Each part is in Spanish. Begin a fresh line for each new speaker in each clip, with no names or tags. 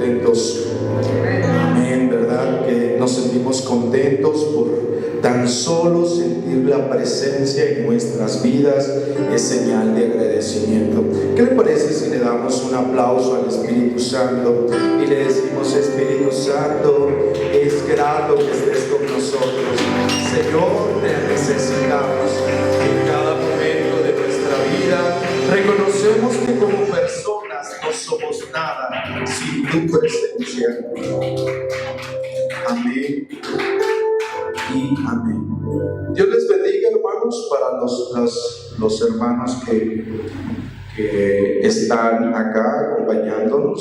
contentos. Amén, ¿verdad? Que nos sentimos contentos por tan solo sentir la presencia en nuestras vidas. Es señal de agradecimiento. ¿Qué le parece si le damos un aplauso al Espíritu Santo y le decimos: Espíritu Santo, es grato que estés con nosotros? Señor, te necesitamos en cada momento de nuestra vida. Reconocemos que como personas no somos nada sin tu presencia. Amén y amén. Dios les bendiga, hermanos, para los hermanos que están acá acompañándonos.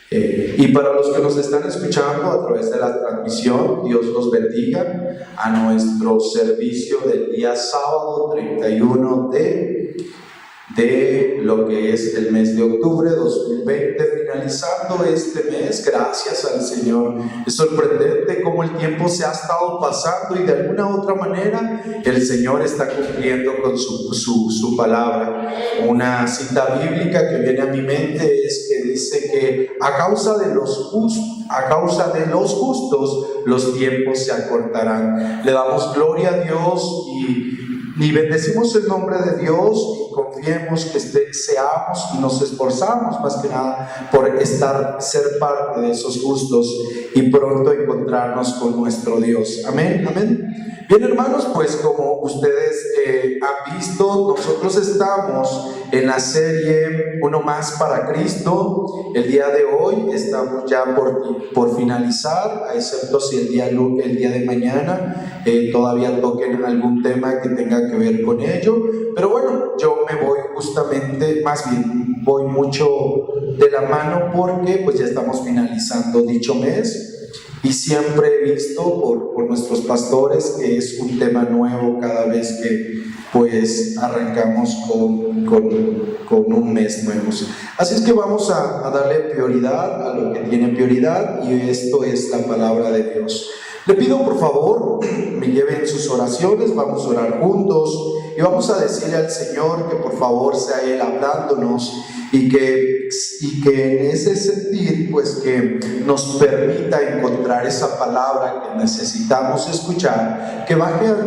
Y para los que nos están escuchando a través de la transmisión, Dios los bendiga a nuestro servicio del día sábado 31 de lo que es el mes de octubre 2020, finalizando este mes. Gracias al Señor. Es sorprendente cómo el tiempo se ha estado pasando y de alguna u otra manera el Señor está cumpliendo con su palabra. Una cita bíblica que viene a mi mente es que dice que a causa de los justos los tiempos se acortarán. Le damos gloria a Dios y bendecimos el nombre de Dios y confiemos que seamos y nos esforzamos más que nada por ser parte de esos justos y pronto encontrarnos con nuestro Dios. Amén, amén. Bien, hermanos, pues como ustedes han visto, nosotros estamos en la serie Uno Más para Cristo. El día de hoy estamos ya por finalizar, excepto si el día de mañana todavía toquen algún tema que tenga que ver con ello. Pero bueno, yo me voy justamente, más bien voy mucho de la mano porque pues ya estamos finalizando dicho mes. Y siempre he visto por nuestros pastores que es un tema nuevo cada vez que pues arrancamos con un mes nuevo. Así es que vamos a darle prioridad a lo que tiene prioridad, y esto es la palabra de Dios. Le pido por favor me lleven sus oraciones. Vamos a orar juntos y vamos a decirle al Señor que por favor sea Él hablándonos y que en ese sentir pues que nos permita encontrar esa palabra que necesitamos escuchar, que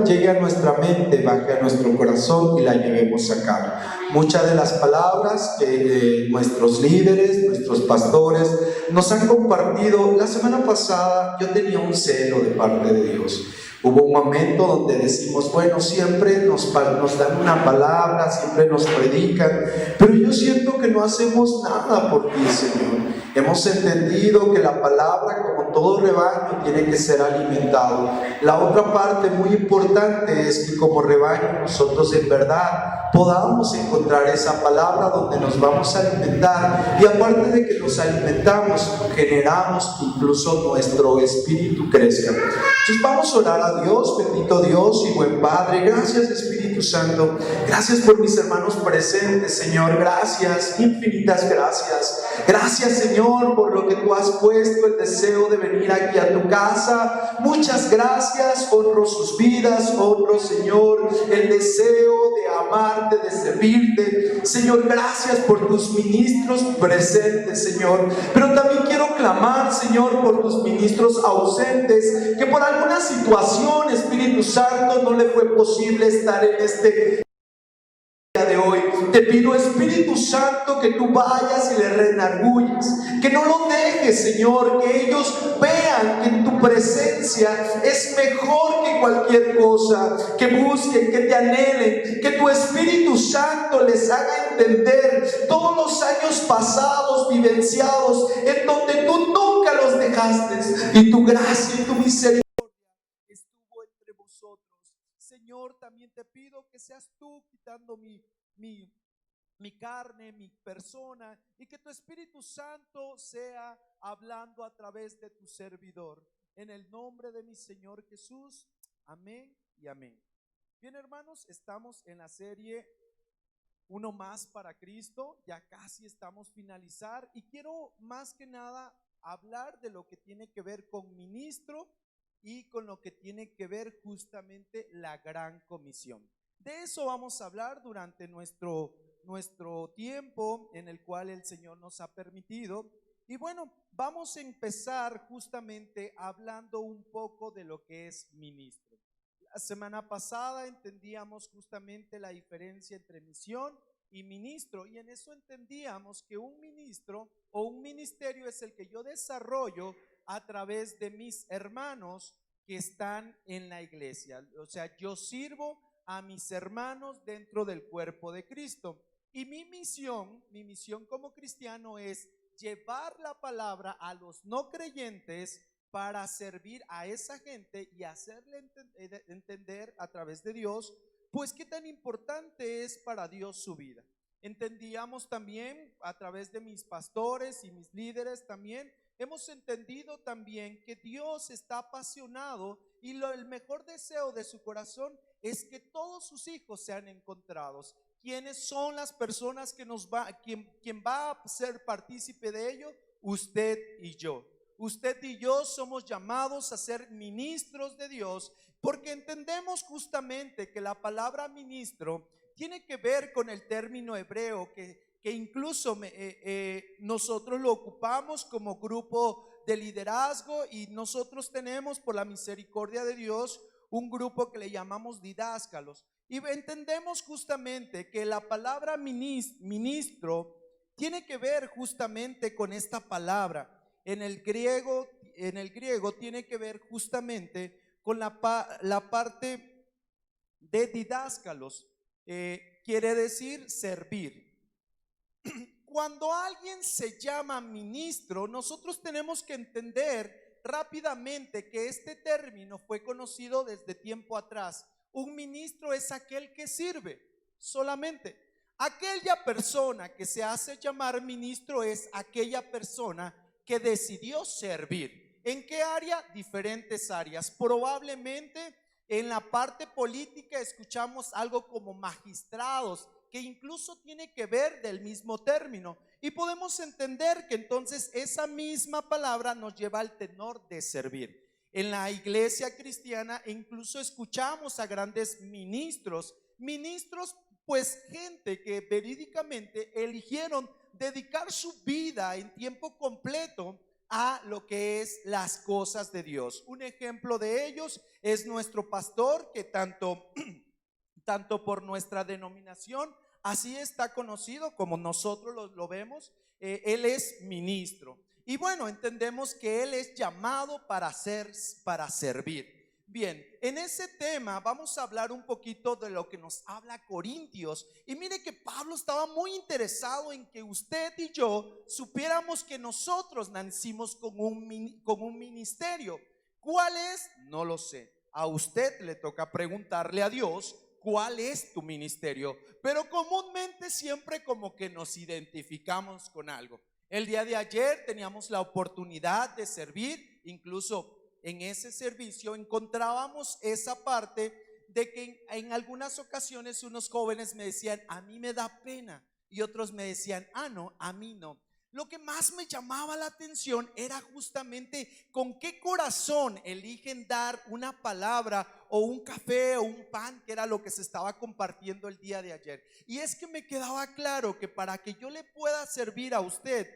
llegue a nuestra mente, baje a nuestro corazón y la llevemos a cabo. Muchas de las palabras que nuestros líderes, nuestros pastores nos han compartido, la semana pasada yo tenía un celo de parte de Dios. Hubo un momento donde decimos, bueno, siempre nos dan una palabra, siempre nos predican, pero yo siento que no hacemos nada por ti, Señor. Hemos entendido que la palabra, como todo rebaño, tiene que ser alimentado. La otra parte muy importante es que como rebaño nosotros en verdad podamos encontrar esa palabra donde nos vamos a alimentar, y aparte de que nos alimentamos, generamos que incluso nuestro espíritu crezca. Entonces vamos a orar a Dios. Bendito Dios y buen Padre, gracias Espíritu Santo, gracias por mis hermanos presentes, Señor. Gracias, infinitas gracias. Gracias, Señor, por lo que tú has puesto el deseo de venir aquí a tu casa. Muchas gracias. Honro sus vidas, honro, Señor, el deseo de amarte, de servirte. Señor, gracias por tus ministros presentes, Señor, pero también quiero clamar, Señor, por tus ministros ausentes, que por alguna situación, Espíritu Santo, no le fue posible estar en este día de hoy. Te pido, Espíritu Santo, que tú vayas y le redarguyes, que no lo dejes, Señor, que ellos vean que en tu presencia es mejor que cualquier cosa, que busquen, que te anhelen, que tu Espíritu Santo les haga entender todos los años pasados, vivenciados, en donde tú nunca los dejaste y tu gracia y tu misericordia estuvo entre vosotros. Señor, también te pido que seas tú quitando mi carne, mi persona, y que tu Espíritu Santo sea hablando a través de tu servidor. En el nombre de mi Señor Jesús, amén y amén. Bien, hermanos, estamos en la serie Uno Más para Cristo. Ya casi estamos finalizar y quiero más que nada hablar de lo que tiene que ver con ministro y con lo que tiene que ver justamente la gran comisión. De eso vamos a hablar durante nuestro tiempo en el cual el Señor nos ha permitido.
Y bueno, vamos a empezar justamente hablando un poco de lo que es ministro. La semana pasada entendíamos justamente la diferencia entre misión y ministro, y en eso entendíamos que un ministro o un ministerio es el que yo desarrollo a través de mis hermanos que están en la iglesia. O sea, yo sirvo a mis hermanos dentro del cuerpo de Cristo. Y mi misión como cristiano es llevar la palabra a los no creyentes para servir a esa gente y hacerle entender a través de Dios, pues qué tan importante es para Dios su vida. Entendíamos también a través de mis pastores y mis líderes también, hemos entendido también que Dios está apasionado y el mejor deseo de su corazón es que todos sus hijos sean encontrados. ¿Quiénes son las personas que quien va a ser partícipe de ello? Usted y yo. Usted y yo somos llamados a ser ministros de Dios, porque entendemos justamente que la palabra ministro tiene que ver con el término hebreo que incluso nosotros lo ocupamos como grupo de liderazgo, y nosotros tenemos, por la misericordia de Dios, un grupo que le llamamos didáscalos. Y entendemos justamente que la palabra ministro tiene que ver justamente con esta palabra. En el griego tiene que ver justamente con la parte de didáscalos. Quiere decir servir. Cuando alguien se llama ministro, nosotros tenemos que entender rápidamente que este término fue conocido desde tiempo atrás. Un ministro es aquel que sirve solamente. Aquella persona que se hace llamar ministro es aquella persona que decidió servir. ¿En qué área? Diferentes áreas. Probablemente en la parte política escuchamos algo como magistrados, que incluso tiene que ver del mismo término, y podemos entender que entonces esa misma palabra nos lleva al tenor de servir. En la iglesia cristiana incluso escuchamos a grandes ministros, pues gente que verídicamente eligieron dedicar su vida en tiempo completo a lo que es las cosas de Dios. Un ejemplo de ellos es nuestro pastor, que tanto por nuestra denominación así está conocido como nosotros lo vemos. Él es ministro, y bueno, entendemos que él es llamado para servir. Bien, en ese tema vamos a hablar un poquito de lo que nos habla Corintios. Y mire que Pablo estaba muy interesado en que usted y yo supiéramos que nosotros nacimos con un ministerio. ¿Cuál es? No lo sé. A usted le toca preguntarle a Dios cuál es tu ministerio, pero comúnmente siempre como que nos identificamos con algo. El día de ayer teníamos la oportunidad de servir, incluso en ese servicio encontrábamos esa parte de que en algunas ocasiones unos jóvenes me decían: a mí me da pena, y otros me decían: ah, no, a mí no. Lo que más me llamaba la atención era justamente con qué corazón eligen dar una palabra o un café o un pan, que era lo que se estaba compartiendo el día de ayer. Y es que me quedaba claro que para que yo le pueda servir a usted,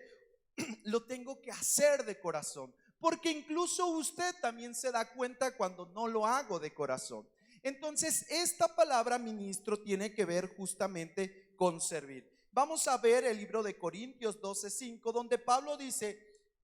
lo tengo que hacer de corazón, porque incluso usted también se da cuenta cuando no lo hago de corazón. Entonces, esta palabra ministro tiene que ver justamente con servir. Vamos a ver el libro de Corintios 12:5, donde Pablo dice: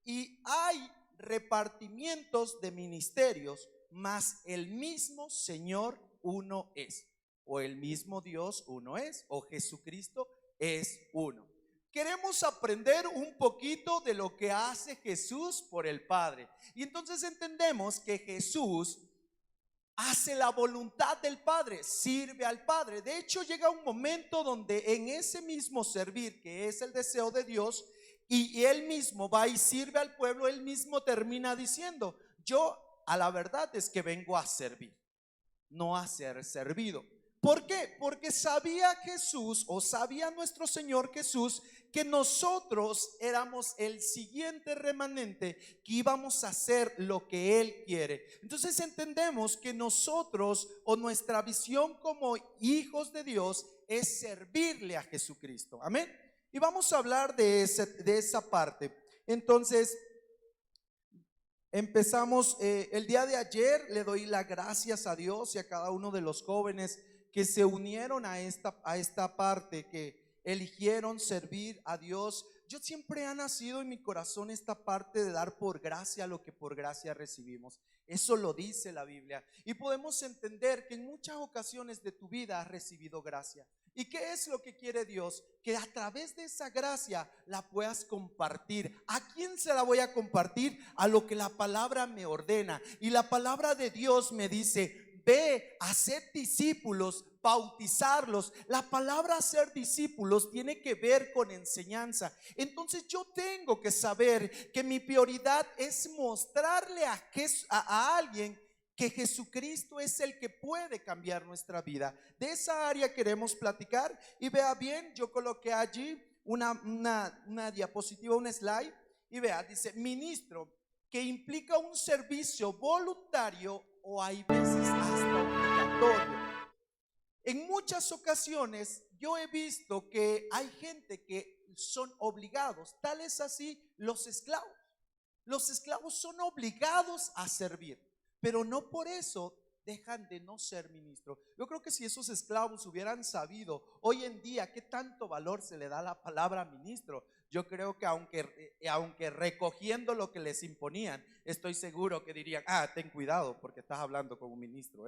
y hay repartimientos de ministerios, mas el mismo Señor uno es, o el mismo Dios uno es, o Jesucristo es uno. Queremos aprender un poquito de lo que hace Jesús por el Padre, y entonces entendemos que Jesús hace la voluntad del Padre, sirve al Padre. De hecho, llega un momento donde en ese mismo servir, que es el deseo de Dios, y él mismo va y sirve al pueblo, él mismo termina diciendo: yo a la verdad es que vengo a servir, no a ser servido. ¿Por qué? Porque sabía Jesús, o sabía nuestro Señor Jesús, que nosotros éramos el siguiente remanente que íbamos a hacer lo que Él quiere. Entonces entendemos que nosotros, o nuestra visión como hijos de Dios, es servirle a Jesucristo. Amén. Y vamos a hablar de esa parte. Entonces, empezamos el día de ayer. Le doy las gracias a Dios y a cada uno de los jóvenes que se unieron a esta parte, que eligieron servir a Dios. Yo siempre ha nacido en mi corazón esta parte de dar por gracia lo que por gracia recibimos. Eso lo dice la Biblia. Y podemos entender que en muchas ocasiones de tu vida has recibido gracia. ¿Y qué es lo que quiere Dios? Que a través de esa gracia la puedas compartir. ¿A quién se la voy a compartir? A lo que la palabra me ordena. Y la palabra de Dios me dice: ve, haced discípulos, bautizarlos. La palabra hacer discípulos tiene que ver con enseñanza. Entonces yo tengo que saber que mi prioridad es mostrarle a alguien que Jesucristo es el que puede cambiar nuestra vida. De esa área queremos platicar. Y vea bien, yo coloqué allí una diapositiva, un slide. Y vea, dice ministro, que implica un servicio voluntario o hay veces hasta obligatorio. En muchas ocasiones yo he visto que hay gente que son obligados. Tal es así los esclavos. Los esclavos son obligados a servir, pero no por eso dejan de no ser ministros. Yo creo que si esos esclavos hubieran sabido hoy en día qué tanto valor se le da a la palabra ministro, yo creo que aunque recogiendo lo que les imponían, estoy seguro que dirían: ten cuidado porque estás hablando con un ministro,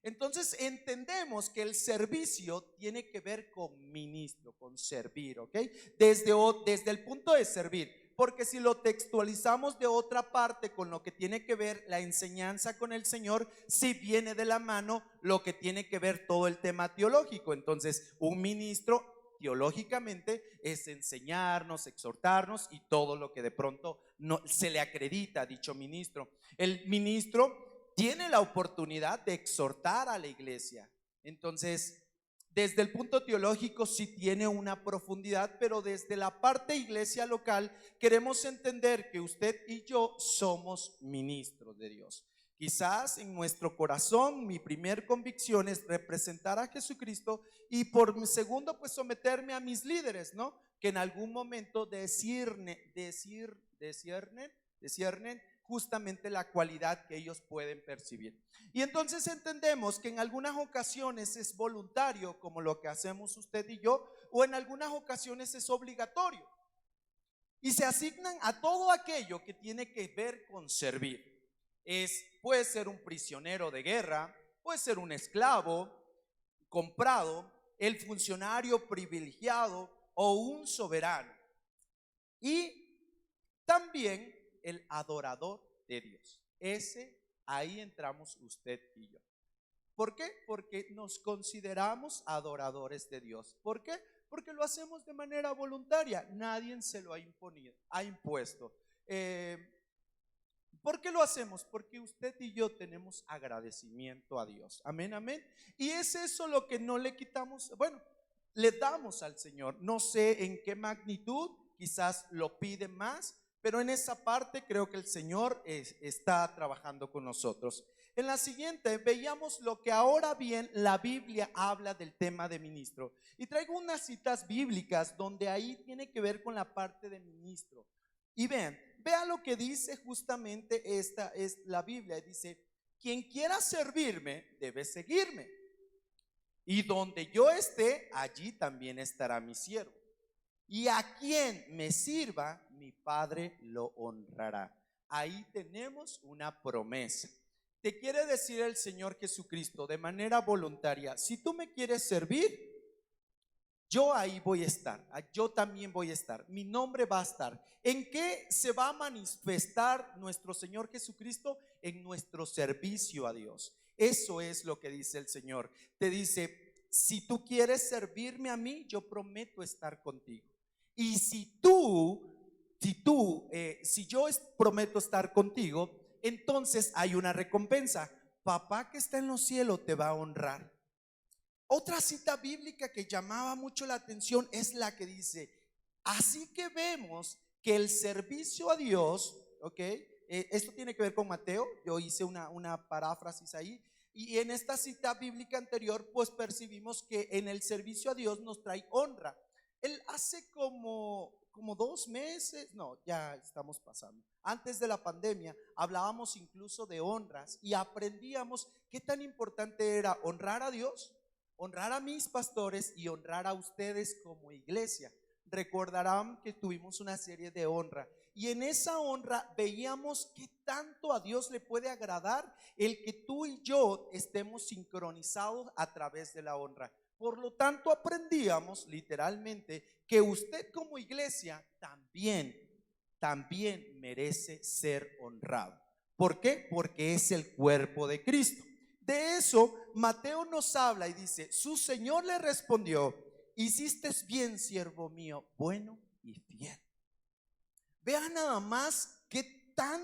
Entonces entendemos que el servicio tiene que ver con ministro, con servir, ¿ok? Desde el punto de servir. Porque si lo textualizamos de otra parte con lo que tiene que ver la enseñanza con el Señor, si viene de la mano lo que tiene que ver todo el tema teológico. Entonces, un ministro teológicamente es enseñarnos, exhortarnos y todo lo que de pronto no, se le acredita a dicho ministro. El ministro tiene la oportunidad de exhortar a la iglesia. Entonces, desde el punto teológico sí tiene una profundidad, pero desde la parte iglesia local queremos entender que usted y yo somos ministros de Dios. Quizás en nuestro corazón mi primer convicción es representar a Jesucristo, y por mi segundo, pues someterme a mis líderes, ¿no? Que en algún momento disciernen justamente la cualidad que ellos pueden percibir. Y entonces entendemos que en algunas ocasiones es voluntario, como lo que hacemos usted y yo, o en algunas ocasiones es obligatorio. Y se asignan a todo aquello que tiene que ver con servir. Puede ser un prisionero de guerra, puede ser un esclavo comprado, el funcionario privilegiado o un soberano. Y también el adorador de Dios. Ahí entramos usted y yo. ¿Por qué? Porque nos consideramos adoradores de Dios. ¿Por qué? Porque lo hacemos de manera voluntaria. Nadie se lo ha impuesto. ¿Por qué lo hacemos? Porque usted y yo tenemos agradecimiento a Dios. Amén, amén. Y es eso lo que no le quitamos, le damos al Señor. No sé en qué magnitud, quizás lo pide más, pero en esa parte creo que el Señor está trabajando con nosotros. En la siguiente veíamos lo que ahora bien la Biblia habla del tema de ministro. Y traigo unas citas bíblicas donde ahí tiene que ver con la parte de ministro. Y vean lo que dice justamente esta es la Biblia. Dice: quien quiera servirme debe seguirme. Y donde yo esté, allí también estará mi siervo. Y a quien me sirva, mi Padre lo honrará. Ahí tenemos una promesa. Te quiere decir el Señor Jesucristo de manera voluntaria: si tú me quieres servir, yo ahí voy a estar, yo también voy a estar, mi nombre va a estar. ¿En qué se va a manifestar nuestro Señor Jesucristo? En nuestro servicio a Dios. Eso es lo que dice el Señor. Te dice: si tú quieres servirme a mí, yo prometo estar contigo. Y si yo prometo estar contigo, entonces hay una recompensa. Papá que está en los cielos te va a honrar. Otra cita bíblica que llamaba mucho la atención es la que dice: así que vemos que el servicio a Dios, ¿ok? Esto tiene que ver con Mateo. Yo hice una paráfrasis ahí. Y en esta cita bíblica anterior, pues percibimos que en el servicio a Dios nos trae honra. Él hace como 2 meses, no, ya estamos pasando. Antes de la pandemia hablábamos incluso de honras y aprendíamos qué tan importante era honrar a Dios, honrar a mis pastores y honrar a ustedes como iglesia. Recordarán que tuvimos una serie de honra y en esa honra veíamos qué tanto a Dios le puede agradar el que tú y yo estemos sincronizados a través de la honra. Por lo tanto, aprendíamos literalmente que usted como iglesia también merece ser honrado. ¿Por qué? Porque es el cuerpo de Cristo. De eso Mateo nos habla y dice, su Señor le respondió, hiciste bien, siervo mío, bueno y fiel. Vea nada más qué tan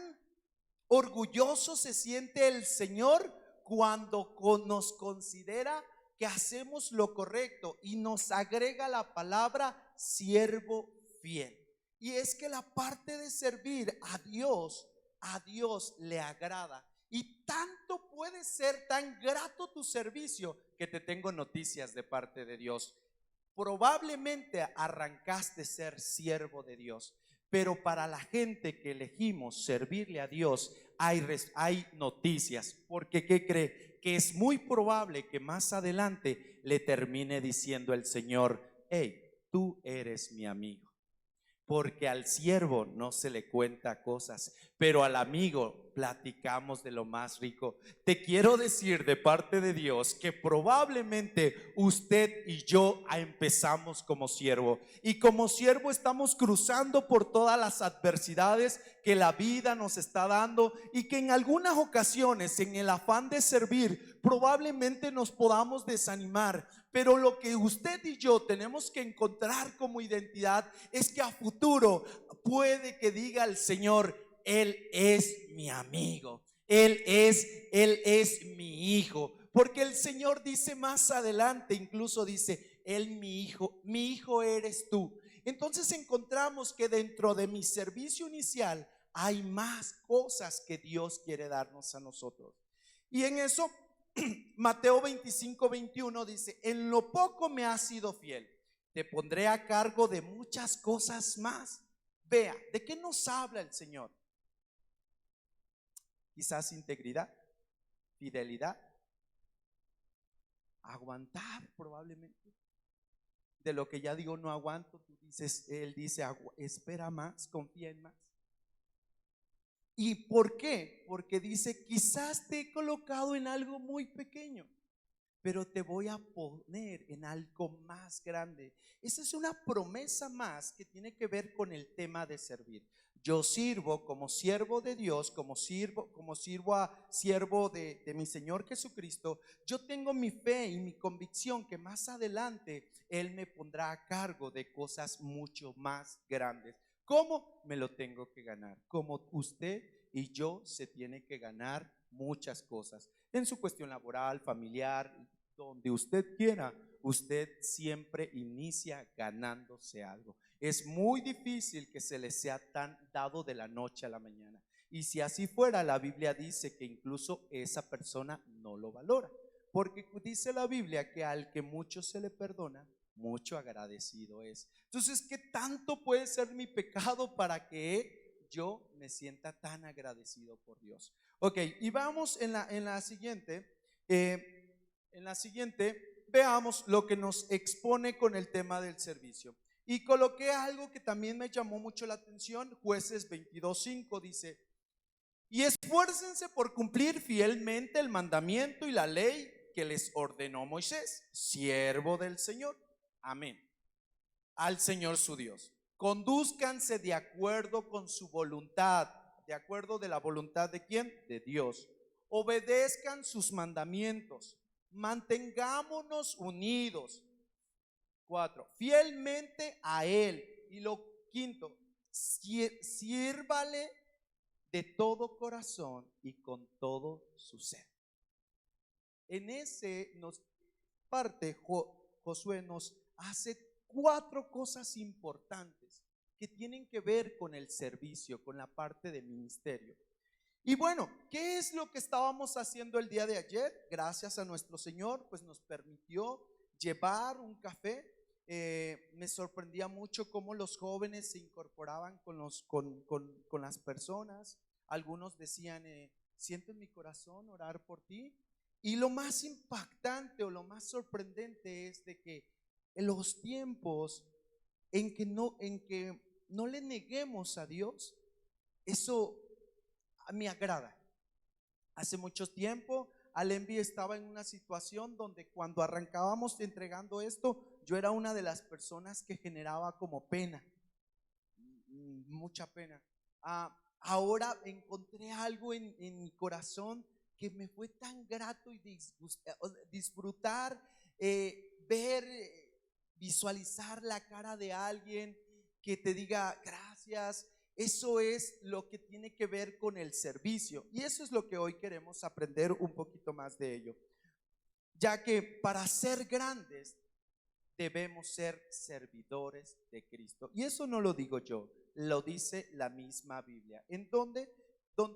orgulloso se siente el Señor cuando nos considera que hacemos lo correcto y nos agrega la palabra siervo fiel. Y es que la parte de servir a Dios le agrada. Y tanto puede ser tan grato tu servicio que te tengo noticias de parte de Dios. Probablemente arrancaste ser siervo de Dios, pero para la gente que elegimos servirle a Dios hay noticias, porque ¿qué cree? Que es muy probable que más adelante le termine diciendo el Señor, hey, tú eres mi amigo. Porque al siervo no se le cuenta cosas, pero al amigo platicamos de lo más rico. Te quiero decir de parte de Dios que probablemente usted y yo empezamos como siervo. Y como siervo estamos cruzando por todas las adversidades que la vida nos está dando y que en algunas ocasiones en el afán de servir probablemente nos podamos desanimar. Pero lo que usted y yo tenemos que encontrar como identidad es que a futuro puede que diga el Señor, Él es mi amigo, Él es mi hijo. Porque el Señor dice más adelante, incluso dice, Él mi hijo eres tú. Entonces encontramos que dentro de mi servicio inicial hay más cosas que Dios quiere darnos a nosotros. Y en eso Mateo 25:21 dice, en lo poco me has sido fiel, te pondré a cargo de muchas cosas más. Vea, ¿de qué nos habla el Señor? Quizás integridad, fidelidad, aguantar probablemente. De lo que ya digo no aguanto, tú dices, Él dice, espera más, confía en más. ¿Y por qué? Porque dice, quizás te he colocado en algo muy pequeño, pero te voy a poner en algo más grande. Esa es una promesa más que tiene que ver con el tema de servir. Yo sirvo como siervo de Dios, como sirvo a siervo de mi Señor Jesucristo. Yo tengo mi fe y mi convicción que más adelante Él me pondrá a cargo de cosas mucho más grandes. ¿Cómo? Me lo tengo que ganar. Como usted y yo se tiene que ganar muchas cosas. En su cuestión laboral, familiar, donde usted quiera, usted siempre inicia ganándose algo. Es muy difícil que se le sea tan dado de la noche a la mañana. Y si así fuera, la Biblia dice que incluso esa persona no lo valora. Porque dice la Biblia que al que mucho se le perdona, mucho agradecido es. Entonces, ¿qué tanto puede ser mi pecado para que yo me sienta tan agradecido por Dios? Ok, y vamos en la siguiente. En la siguiente, veamos lo que nos expone con el tema del servicio. Y coloqué algo que también me llamó mucho la atención. Jueces 22:5 dice, y esfuércense por cumplir fielmente el mandamiento y la ley que les ordenó Moisés, siervo del Señor. Amén. Al Señor su Dios. Condúzcanse de acuerdo con su voluntad. ¿De acuerdo de la voluntad de quién? De Dios. Obedezcan sus mandamientos. Mantengámonos unidos. 4. Fielmente a Él. Y lo quinto, sírvale de todo corazón y con todo su ser. En ese parte Josué nos hace 4 cosas importantes que tienen que ver con el servicio, con la parte de ministerio. Y bueno, ¿qué es lo que estábamos haciendo el día de ayer? Gracias a nuestro Señor, pues nos permitió llevar un café. me sorprendía mucho cómo los jóvenes se incorporaban con las personas. Algunos decían, siento en mi corazón orar por ti. Y lo más impactante o lo más sorprendente es de que en los tiempos en que no le neguemos a Dios, eso me agrada. Hace mucho tiempo, Alembi estaba en una situación donde cuando arrancábamos entregando esto, yo era una de las personas que generaba como pena, mucha pena. Ahora encontré algo en mi corazón que me fue tan grato y disfrutar, ver, visualizar la cara de alguien que te diga gracias. Eso es lo que tiene que ver con el servicio, y eso es lo que hoy queremos aprender un poquito más de ello, ya que para ser grandes debemos ser servidores de Cristo. Y eso no lo digo yo, lo dice la misma Biblia. ¿En donde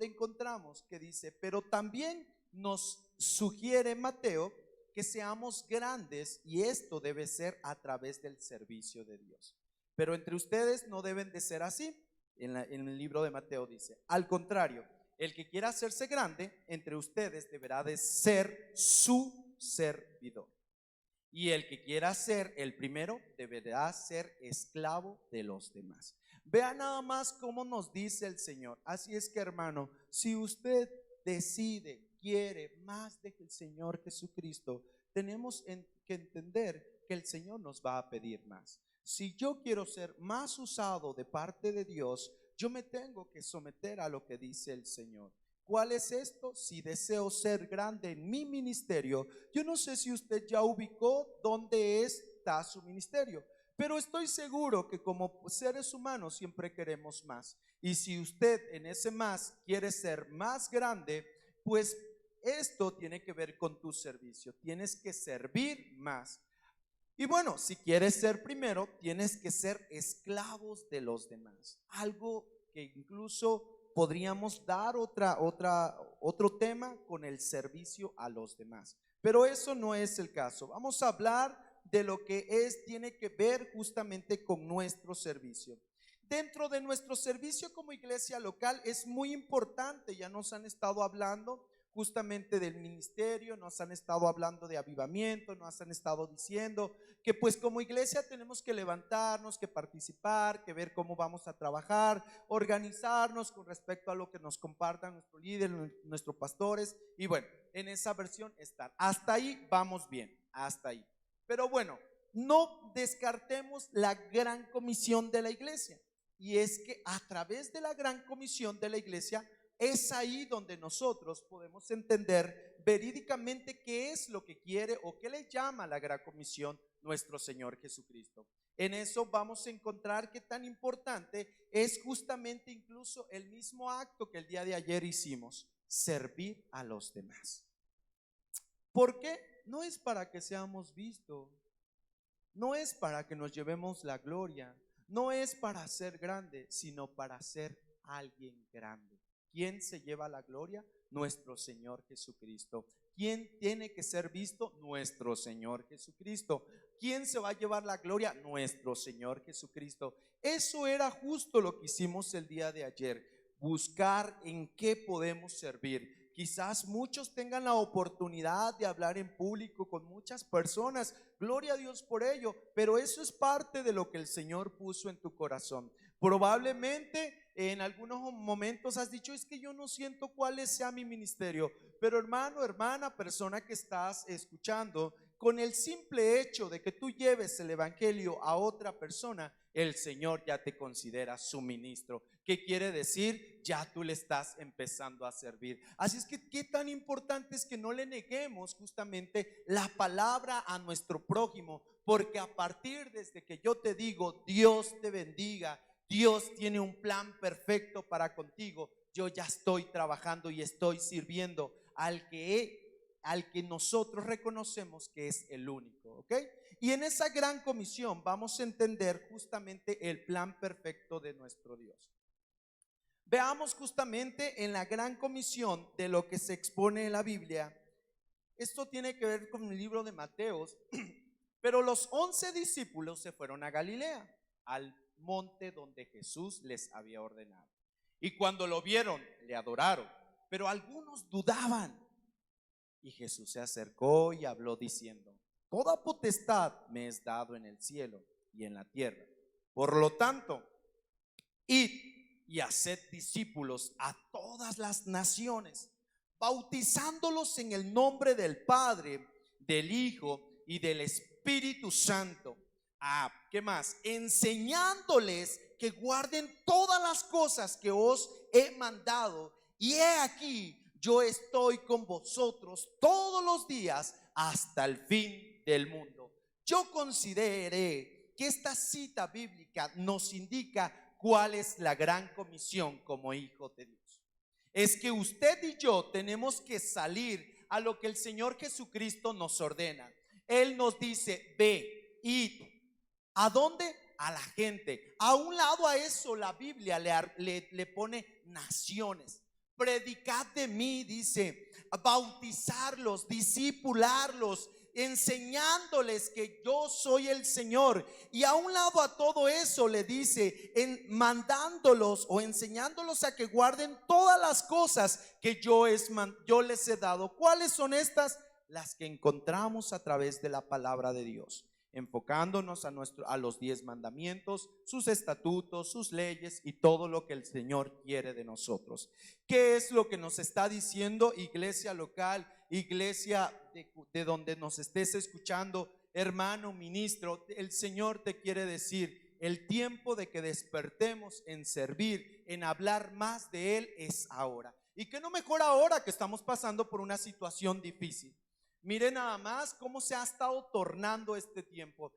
encontramos que dice? Pero también nos sugiere Mateo que seamos grandes, y esto debe ser a través del servicio de Dios. Pero entre ustedes no deben de ser así. En el libro de Mateo dice, al contrario, el que quiera hacerse grande entre ustedes deberá de ser su servidor. Y el que quiera ser el primero deberá ser esclavo de los demás. Vea nada más cómo nos dice el Señor. Así es que, hermano, si usted decide, quiere más del Señor Jesucristo, tenemos que entender que el Señor nos va a pedir más. Si yo quiero ser más usado de parte de Dios, yo me tengo que someter a lo que dice el Señor. ¿Cuál es esto? Si deseo ser grande en mi ministerio, yo no sé si usted ya ubicó dónde está su ministerio, pero estoy seguro que como seres humanos siempre queremos más. Y si usted en ese más quiere ser más grande, pues esto tiene que ver con tu servicio. Tienes que servir más. Y bueno, si quieres ser primero, tienes que ser esclavos de los demás. Algo que incluso podríamos dar otro tema con el servicio a los demás. Pero eso no es el caso. Vamos a hablar de lo que tiene que ver justamente con nuestro servicio. Dentro de nuestro servicio como iglesia local es muy importante, ya nos han estado hablando justamente del ministerio, nos han estado hablando de avivamiento, nos han estado diciendo que pues como iglesia tenemos que levantarnos, que participar, que ver cómo vamos a trabajar, organizarnos con respecto a lo que nos compartan nuestro líder, nuestros pastores, y bueno, en esa versión estar. Hasta ahí vamos bien, hasta ahí. Pero bueno, no descartemos la gran comisión de la iglesia, y es que a través de la gran comisión de la iglesia es ahí donde nosotros podemos entender verídicamente qué es lo que quiere o qué le llama la gran comisión nuestro Señor Jesucristo. En eso vamos a encontrar que tan importante es justamente incluso el mismo acto que el día de ayer hicimos, servir a los demás. ¿Por qué? No es para que seamos vistos, no es para que nos llevemos la gloria, no es para ser grande, sino para ser alguien grande. ¿Quién se lleva la gloria? Nuestro Señor Jesucristo. ¿Quién tiene que ser visto? Nuestro Señor Jesucristo. ¿Quién se va a llevar la gloria? Nuestro Señor Jesucristo. Eso era justo lo que hicimos el día de ayer, buscar en qué podemos servir. Quizás muchos tengan la oportunidad de hablar en público con muchas personas, gloria a Dios por ello, pero eso es parte de lo que el Señor puso en tu corazón. Probablemente en algunos momentos has dicho, es que yo no siento cuál sea mi ministerio, pero hermano, hermana, persona que estás escuchando, con el simple hecho de que tú lleves el evangelio a otra persona, el Señor ya te considera su ministro. ¿Qué quiere decir? Ya tú le estás empezando a servir. Así es que qué tan importante es que no le neguemos justamente la palabra a nuestro prójimo, porque a partir desde que yo te digo, Dios te bendiga, Dios tiene un plan perfecto para contigo, yo ya estoy trabajando y estoy sirviendo al que nosotros reconocemos que es el único, ¿ok? Y en esa gran comisión vamos a entender justamente el plan perfecto de nuestro Dios. Veamos justamente en la gran comisión de lo que se expone en la Biblia. Esto tiene que ver con el libro de Mateos, Pero los 11 discípulos se fueron a Galilea, al monte donde Jesús les había ordenado. Y cuando lo vieron, le adoraron, pero algunos dudaban. Y Jesús se acercó y habló diciendo: toda potestad me es dado en el cielo y en la tierra. Por lo tanto, id y haced discípulos a todas las naciones, bautizándolos en el nombre del Padre, del Hijo y del Espíritu Santo. ¿Qué más? Enseñándoles que guarden todas las cosas que os he mandado. Y he aquí, yo estoy con vosotros todos los días hasta el fin del mundo. Yo consideré que esta cita bíblica nos indica cuál es la gran comisión como hijos de Dios. Es que usted y yo tenemos que salir a lo que el Señor Jesucristo nos ordena. Él nos dice: ve, id. ¿A dónde? A la gente. A un lado a eso la Biblia le pone naciones. Predicad de mí, dice, bautizarlos, discipularlos, enseñándoles que yo soy el Señor. Y a un lado a todo eso le dice, mandándolos o enseñándolos a que guarden todas las cosas que yo les he dado. ¿Cuáles son estas? Las que encontramos a través de la palabra de Dios, enfocándonos a los 10 mandamientos, sus estatutos, sus leyes y todo lo que el Señor quiere de nosotros. ¿Qué es lo que nos está diciendo, iglesia local, iglesia de donde nos estés escuchando, hermano, ministro? El Señor te quiere decir: el tiempo de que despertemos en servir, en hablar más de Él, es ahora. Y que no mejor ahora que estamos pasando por una situación difícil. Mire nada más cómo se ha estado tornando este tiempo.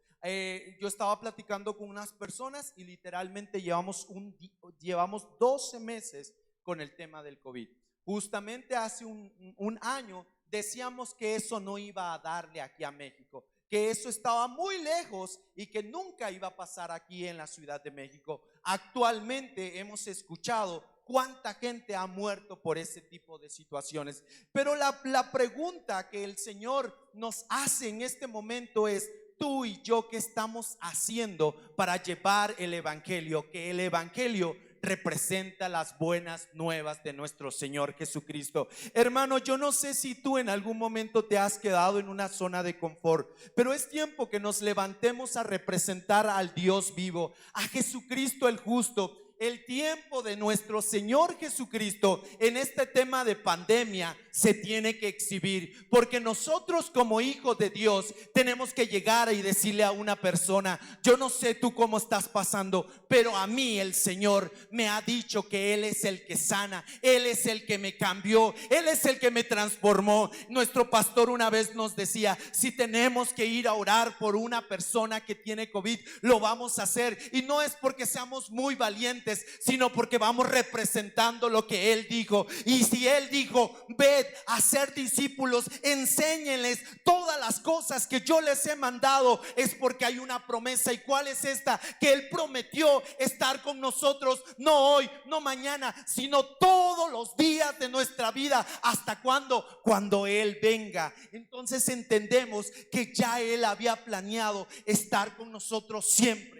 Yo estaba platicando con unas personas y literalmente llevamos 12 meses con el tema del COVID. Justamente hace un año decíamos que eso no iba a darle aquí a México, que eso estaba muy lejos y que nunca iba a pasar aquí en la Ciudad de México. Actualmente hemos escuchado cuánta gente ha muerto por ese tipo de situaciones. Pero la pregunta que el Señor nos hace en este momento es: tú y yo, ¿qué estamos haciendo para llevar el evangelio? Que el evangelio representa las buenas nuevas de nuestro Señor Jesucristo. Hermano, yo no sé si tú en algún momento te has quedado en una zona de confort, pero es tiempo que nos levantemos a representar al Dios vivo, a Jesucristo el justo. El tiempo de nuestro Señor Jesucristo en este tema de pandemia se tiene que exhibir, porque nosotros como hijos de Dios tenemos que llegar y decirle a una persona: yo no sé tú cómo estás pasando, pero a mí el Señor me ha dicho que Él es el que sana, Él es el que me cambió, Él es el que me transformó. Nuestro pastor una vez nos decía: si tenemos que ir a orar por una persona que tiene COVID, lo vamos a hacer, y no es porque seamos muy valientes, sino porque vamos representando lo que Él dijo. Y si Él dijo: ved a ser discípulos, enséñenles todas las cosas que yo les he mandado, es porque hay una promesa. ¿Y cuál es esta? Que Él prometió estar con nosotros, no hoy, no mañana, sino todos los días de nuestra vida. ¿Hasta cuándo? Cuando Él venga. Entonces entendemos que ya Él había planeado estar con nosotros siempre.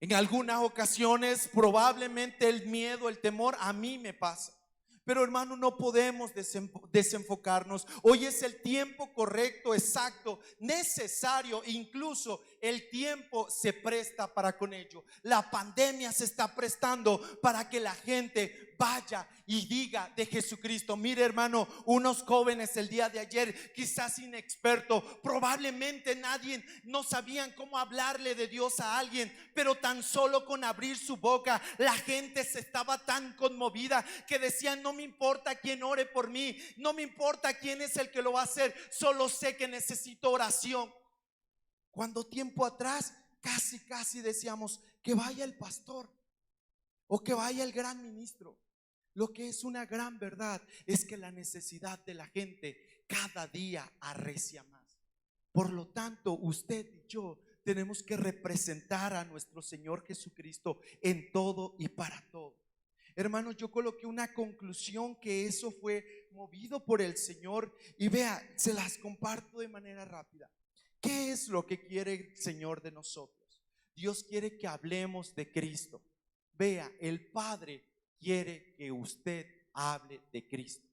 En algunas ocasiones probablemente el miedo, el temor, a mí me pasa. Pero hermano, no podemos desenfocarnos. Hoy es el tiempo correcto, exacto, necesario. Incluso el tiempo se presta para con ello. La pandemia se está prestando para que la gente vaya y diga de Jesucristo. Mire hermano, unos jóvenes el día de ayer, quizás inexpertos, probablemente no sabían cómo hablarle de Dios a alguien, pero tan solo con abrir su boca la gente se estaba tan conmovida que decían: no me importa quién ore por mí, no me importa quién es el que lo va a hacer, solo sé que necesito oración. Cuando tiempo atrás casi decíamos: que vaya el pastor o que vaya el gran ministro. Lo que es una gran verdad es que la necesidad de la gente cada día arrecia más. Por lo tanto, usted y yo tenemos que representar a nuestro Señor Jesucristo en todo y para todo. Hermanos, yo coloqué una conclusión que eso fue movido por el Señor, y vea, se las comparto de manera rápida. ¿Qué es lo que quiere el Señor de nosotros? Dios quiere que hablemos de Cristo. Vea, el Padre quiere que usted hable de Cristo.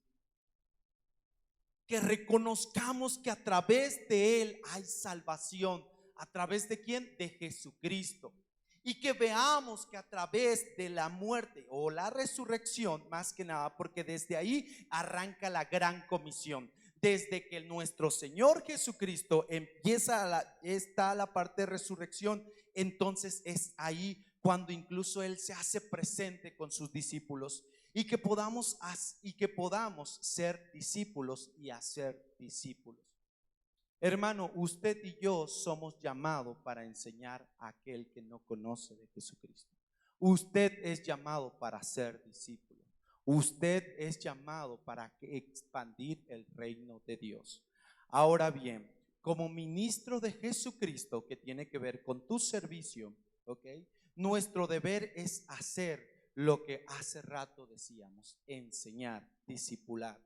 Que reconozcamos que a través de Él hay salvación. ¿A través de quién? De Jesucristo. Y que veamos que a través de la muerte o la resurrección, más que nada, porque desde ahí arranca la gran comisión. Desde que nuestro Señor Jesucristo está la parte de resurrección, entonces es ahí cuando incluso Él se hace presente con sus discípulos y que podamos ser discípulos y hacer discípulos. Hermano, usted y yo somos llamados para enseñar a aquel que no conoce de Jesucristo. Usted es llamado para ser discípulo. Usted es llamado para expandir el reino de Dios. Ahora bien, como ministro de Jesucristo, que tiene que ver con tu servicio, ¿ok? Nuestro deber es hacer lo que hace rato decíamos: enseñar, discipular,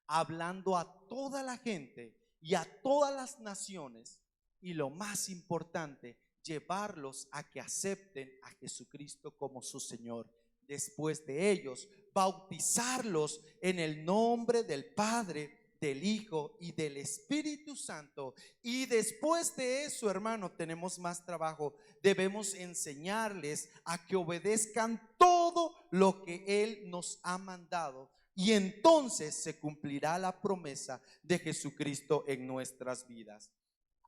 hablando a toda la gente y a todas las naciones, y lo más importante, llevarlos a que acepten a Jesucristo como su Señor. Después de ellos, bautizarlos en el nombre del Padre, del Hijo y del Espíritu Santo. Y después de eso, hermano, tenemos más trabajo. Debemos enseñarles a que obedezcan todo lo que Él nos ha mandado. Y entonces se cumplirá la promesa de Jesucristo en nuestras vidas.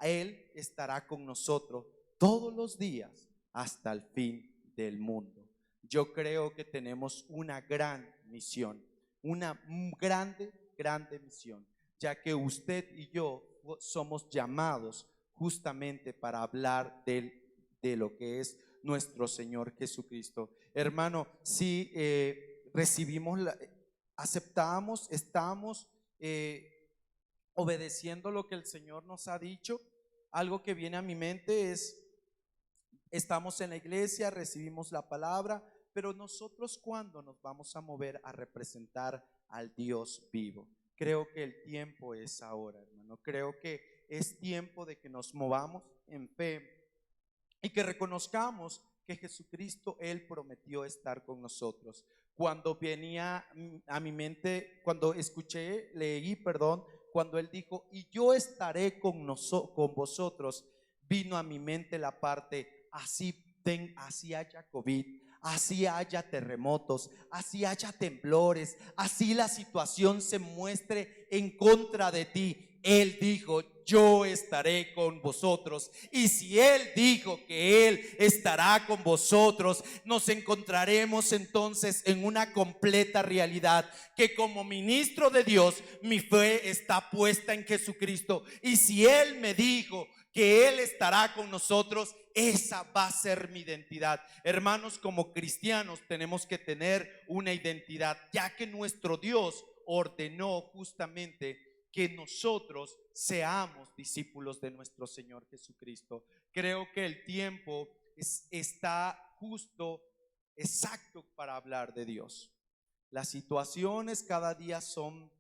Él estará con nosotros todos los días hasta el fin del mundo. Yo creo que tenemos una gran misión, una grande misión, ya que usted y yo somos llamados justamente para hablar de lo que es nuestro Señor Jesucristo. Hermano, si recibimos aceptamos, estamos obedeciendo lo que el Señor nos ha dicho. Algo que viene a mi mente es: estamos en la iglesia, recibimos la palabra, pero nosotros, ¿cuándo nos vamos a mover a representar al Dios vivo? Creo que el tiempo es ahora, hermano. Creo que es tiempo de que nos movamos en fe y que reconozcamos que Jesucristo, Él prometió estar con nosotros. Cuando venía a mi mente, cuando cuando Él dijo: y yo estaré con vosotros, vino a mi mente la parte: así haya COVID, así haya terremotos, así haya temblores, así la situación se muestre en contra de ti, Él dijo: yo estaré con vosotros. Y si Él dijo que Él estará con vosotros, nos encontraremos entonces en una completa realidad, que como ministro de Dios, mi fe está puesta en Jesucristo. Y si Él me dijo que Él estará con nosotros, esa va a ser mi identidad. Hermanos, como cristianos tenemos que tener una identidad, ya que nuestro Dios ordenó justamente que nosotros seamos discípulos de nuestro Señor Jesucristo. Creo que el tiempo está justo, exacto para hablar de Dios. Las situaciones cada día son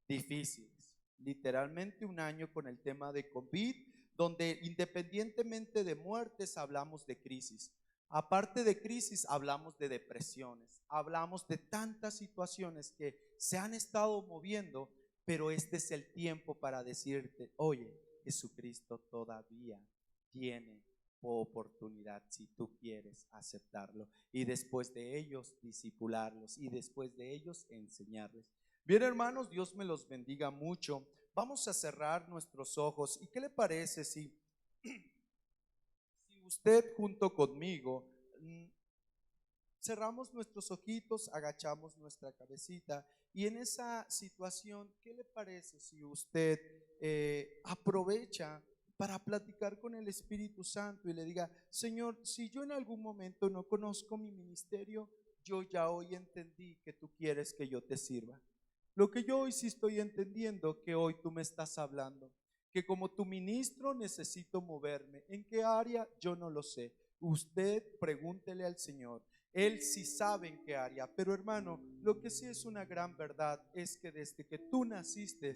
difíciles. Literalmente un año con el tema de COVID, donde independientemente de muertes hablamos de crisis. Aparte de crisis, hablamos de depresiones, hablamos de tantas situaciones que se han estado moviendo. Pero este es el tiempo para decirte: oye, Jesucristo todavía tiene oportunidad si tú quieres aceptarlo. Y después de ellos, discipularlos. Y después de ellos, enseñarles. Bien, hermanos, Dios me los bendiga mucho. Vamos a cerrar nuestros ojos. ¿Y qué le parece si usted junto conmigo cerramos nuestros ojitos, agachamos nuestra cabecita, y en esa situación, ¿qué le parece si usted aprovecha para platicar con el Espíritu Santo y le diga: Señor, si yo en algún momento no conozco mi ministerio, yo ya hoy entendí que tú quieres que yo te sirva. Lo que yo hoy sí estoy entendiendo, que hoy tú me estás hablando, que como tu ministro necesito moverme. ¿En qué área? Yo no lo sé. Usted pregúntele al Señor. Él sí sabe en qué área. Pero hermano, lo que sí es una gran verdad es que desde que tú naciste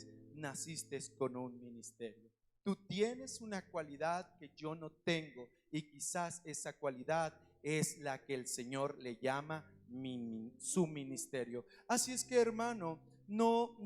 con un ministerio. tú tienes una cualidad que yo no tengo y quizás esa cualidad es la que el Señor le llama su ministerio. Así es que, hermano, no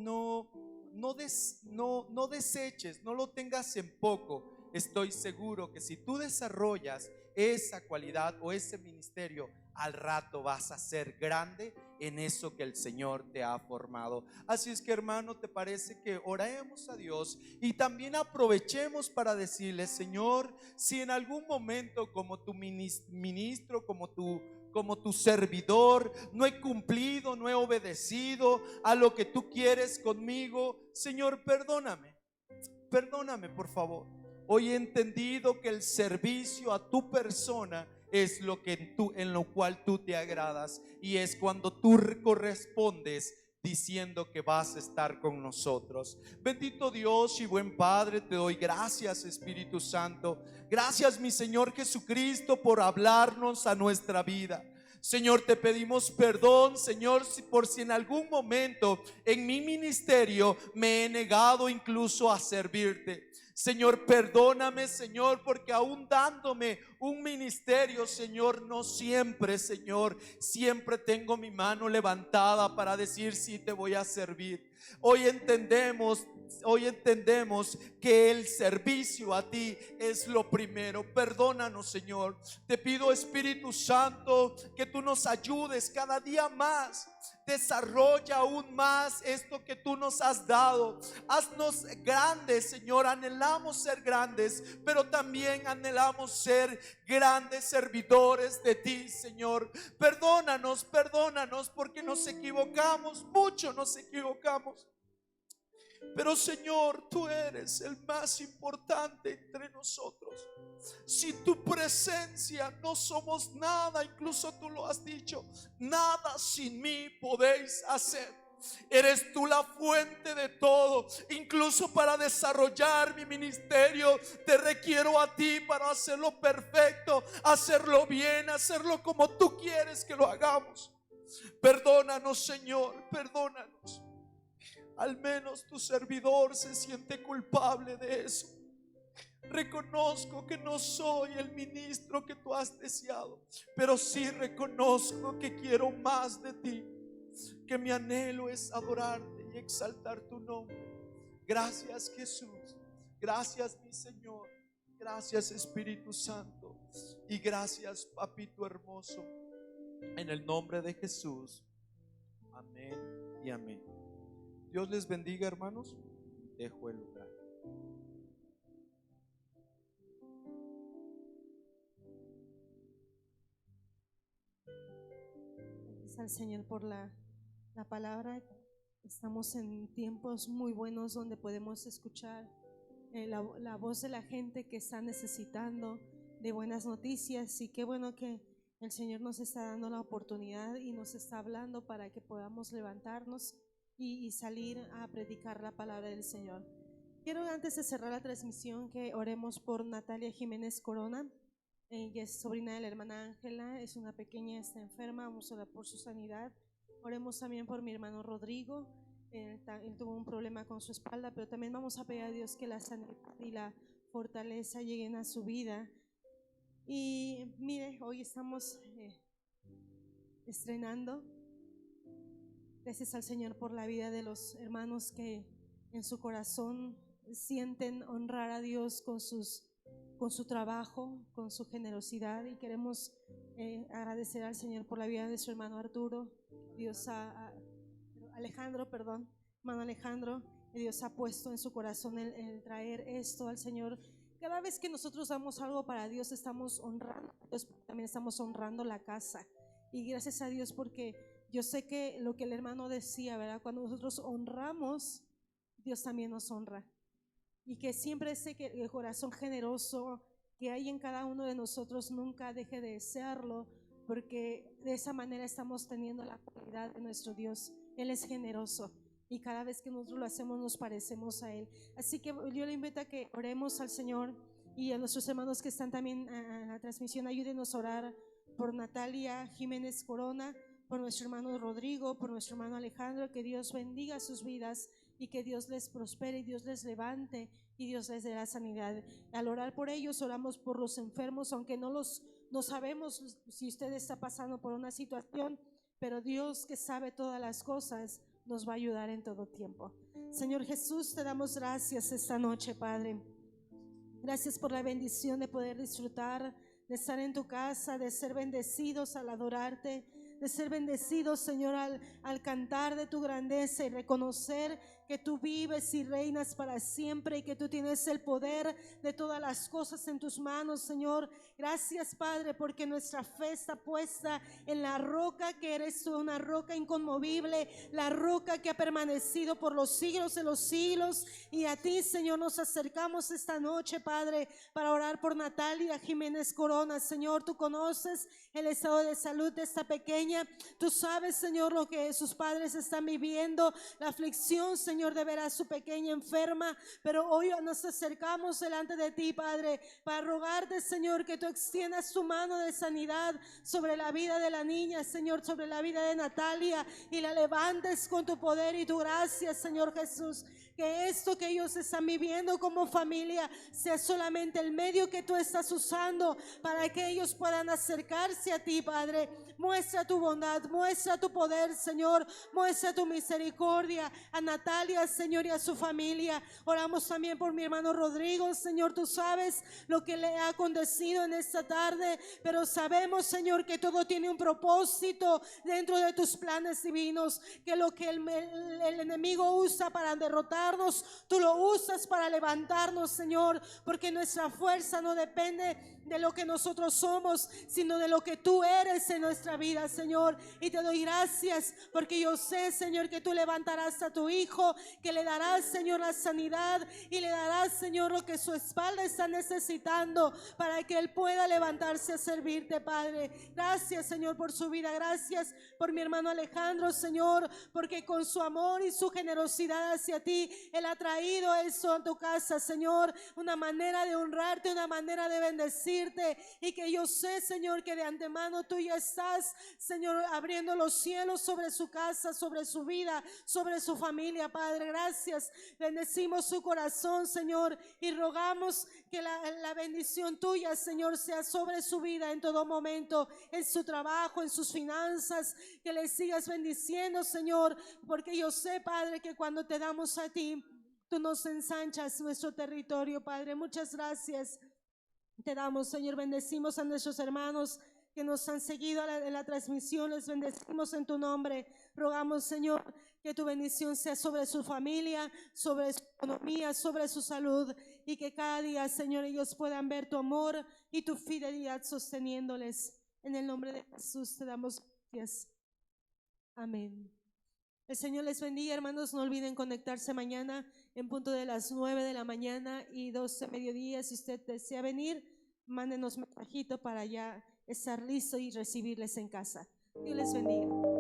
deseches, no lo tengas en poco. Estoy seguro que si tú desarrollas esa cualidad o ese ministerio, al rato vas a ser grande en eso que el Señor te ha formado. Así es que, hermano, ¿te parece que oremos a Dios y también aprovechemos para decirle: Señor, si en algún momento como tu ministro, como tu servidor, no he cumplido, no he obedecido a lo que tú quieres conmigo, Señor, perdóname por favor. Hoy he entendido que el servicio a tu persona es en lo cual tú te agradas, y es cuando tú correspondes diciendo que vas a estar con nosotros. Bendito Dios y buen Padre, te doy gracias, Espíritu Santo. Gracias, mi Señor Jesucristo, por hablarnos a nuestra vida. Señor, te pedimos perdón, Señor, por si en algún momento en mi ministerio me he negado incluso a servirte. Señor, perdóname, Señor, porque aún dándome un ministerio, Señor, no siempre, Señor, siempre tengo mi mano levantada para decir: sí, te voy a servir. Hoy entendemos que el servicio a ti es lo primero. Perdónanos, Señor. Te pido, Espíritu Santo, que tú nos ayudes cada día más. Desarrolla aún más esto que tú nos has dado. Haznos grandes, Señor. Anhelamos ser grandes, pero también anhelamos ser grandes servidores de ti, Señor. Perdónanos porque nos equivocamos, mucho nos equivocamos. Pero, Señor, tú eres el más importante entre nosotros. Sin tu presencia no somos nada. Incluso tú lo has dicho: nada sin mí podéis hacer. Eres tú la fuente de todo. Incluso para desarrollar mi ministerio te requiero a ti para hacerlo perfecto, hacerlo bien, hacerlo como tú quieres que lo hagamos. Perdónanos, Señor, perdónanos. Al menos tu servidor se siente culpable de eso. Reconozco que no soy el ministro que tú has deseado, pero sí reconozco que quiero más de ti, que mi anhelo es adorarte y exaltar tu nombre. Gracias, Jesús. Gracias, mi Señor. Gracias, Espíritu Santo. Y gracias, Papito hermoso. En el nombre de Jesús. Amén y amén. Dios les bendiga, hermanos. Dejo el lugar.
Gracias al Señor por la palabra. Estamos en tiempos muy buenos donde podemos escuchar la voz de la gente que está necesitando de buenas noticias, y qué bueno que el Señor nos está dando la oportunidad y nos está hablando para que podamos levantarnos y salir a predicar la palabra del Señor. Quiero, antes de cerrar la transmisión, que oremos por Natalia Jiménez Corona. Ella es sobrina de la hermana Ángela, es una pequeña, está enferma, vamos a orar por su sanidad. Oremos también por mi hermano Rodrigo. Él tuvo un problema con su espalda, pero también vamos a pedir a Dios que la sanidad y la fortaleza lleguen a su vida. Y mire, hoy estamos estrenando. Gracias al Señor por la vida de los hermanos que en su corazón sienten honrar a Dios con su trabajo, con su generosidad, y queremos agradecer al Señor por la vida de su hermano Arturo. Hermano Alejandro, Dios ha puesto en su corazón el traer esto al Señor. Cada vez que nosotros damos algo para Dios, estamos honrando a Dios, también estamos honrando la casa. Y gracias a Dios, porque yo sé que lo que el hermano decía, ¿verdad? Cuando nosotros honramos, Dios también nos honra. Y que siempre sé que el corazón generoso que hay en cada uno de nosotros nunca deje de serlo, porque de esa manera estamos teniendo la cualidad de nuestro Dios. Él es generoso y cada vez que nosotros lo hacemos nos parecemos a Él. Así que yo le invito a que oremos al Señor, y a nuestros hermanos que están también en la transmisión, ayúdenos a orar por Natalia Jiménez Corona, por nuestro hermano Rodrigo, por nuestro hermano Alejandro. Que Dios bendiga sus vidas, y que Dios les prospere y Dios les levante y Dios les dé la sanidad. Al orar por ellos, oramos por los enfermos, aunque no sabemos si usted está pasando por una situación, pero Dios, que sabe todas las cosas, nos va a ayudar en todo tiempo. Señor Jesús, te damos gracias esta noche, Padre. Gracias por la bendición de poder disfrutar, de estar en tu casa, de ser bendecidos al adorarte, de ser bendecidos, Señor, al cantar de tu grandeza y reconocer que tú vives y reinas para siempre y que tú tienes el poder de todas las cosas en tus manos, Señor. Gracias, Padre, porque nuestra fe está puesta en la roca que eres tú, una roca inconmovible, la roca que ha permanecido por los siglos de los siglos. Y a ti, Señor, nos acercamos esta noche, Padre, para orar por Natalia Jiménez Corona. Señor, tú conoces el estado de salud de esta pequeña. Tú sabes, Señor, lo que sus padres están viviendo, la aflicción, Señor, de ver a su pequeña enferma. Pero hoy nos acercamos delante de ti, Padre, para rogarte, Señor, que tú extiendas tu mano de sanidad sobre la vida de la niña, Señor, sobre la vida de Natalia, y la levantes con tu poder y tu gracia, Señor Jesús. Que esto que ellos están viviendo como familia sea solamente el medio que tú estás usando para que ellos puedan acercarse a ti, Padre. Muestra tu bondad, muestra tu poder, Señor, muestra tu misericordia a Natalia, Señor, y a su familia. Oramos también por mi hermano Rodrigo, Señor, tú sabes lo que le ha acontecido en esta tarde, pero sabemos, Señor, que todo tiene un propósito dentro de tus planes divinos, que lo que el enemigo usa para derrotarnos, tú lo usas para levantarnos, Señor, porque nuestra fuerza no depende de lo que nosotros somos, sino de lo que tú eres en nuestra vida, Señor. Y te doy gracias porque yo sé, Señor, que tú levantarás a tu hijo, que le darás, Señor, la sanidad, y le darás, Señor, lo que su espalda está necesitando para que él pueda levantarse a servirte, Padre. Gracias, Señor, por su vida. Gracias por mi hermano Alejandro, Señor, porque con su amor y su generosidad hacia ti, él ha traído eso a tu casa, Señor, una manera de honrarte, una manera de bendecirte, y que yo sé, Señor, que de antemano tú ya estás, Señor, abriendo los cielos sobre su casa, sobre su vida, sobre su familia, Padre. Gracias. Bendecimos su corazón, Señor, y rogamos que la bendición tuya, Señor, sea sobre su vida en todo momento, en su trabajo, en sus finanzas, que le sigas bendiciendo, Señor, porque yo sé, Padre, que cuando te damos a ti, tú nos ensanchas nuestro territorio, Padre. Muchas gracias te damos, Señor. Bendecimos a nuestros hermanos que nos han seguido en la transmisión. Les bendecimos en tu nombre. Rogamos, Señor, que tu bendición sea sobre su familia, sobre su economía, sobre su salud, y que cada día, Señor, ellos puedan ver tu amor y tu fidelidad sosteniéndoles. En el nombre de Jesús te damos gracias. Amén. El Señor les bendiga, hermanos. No olviden conectarse mañana en punto de las 9 de la mañana y 12 mediodía. Si usted desea venir, mándenos mensajito para ya estar listo y recibirles en casa. Dios les bendiga.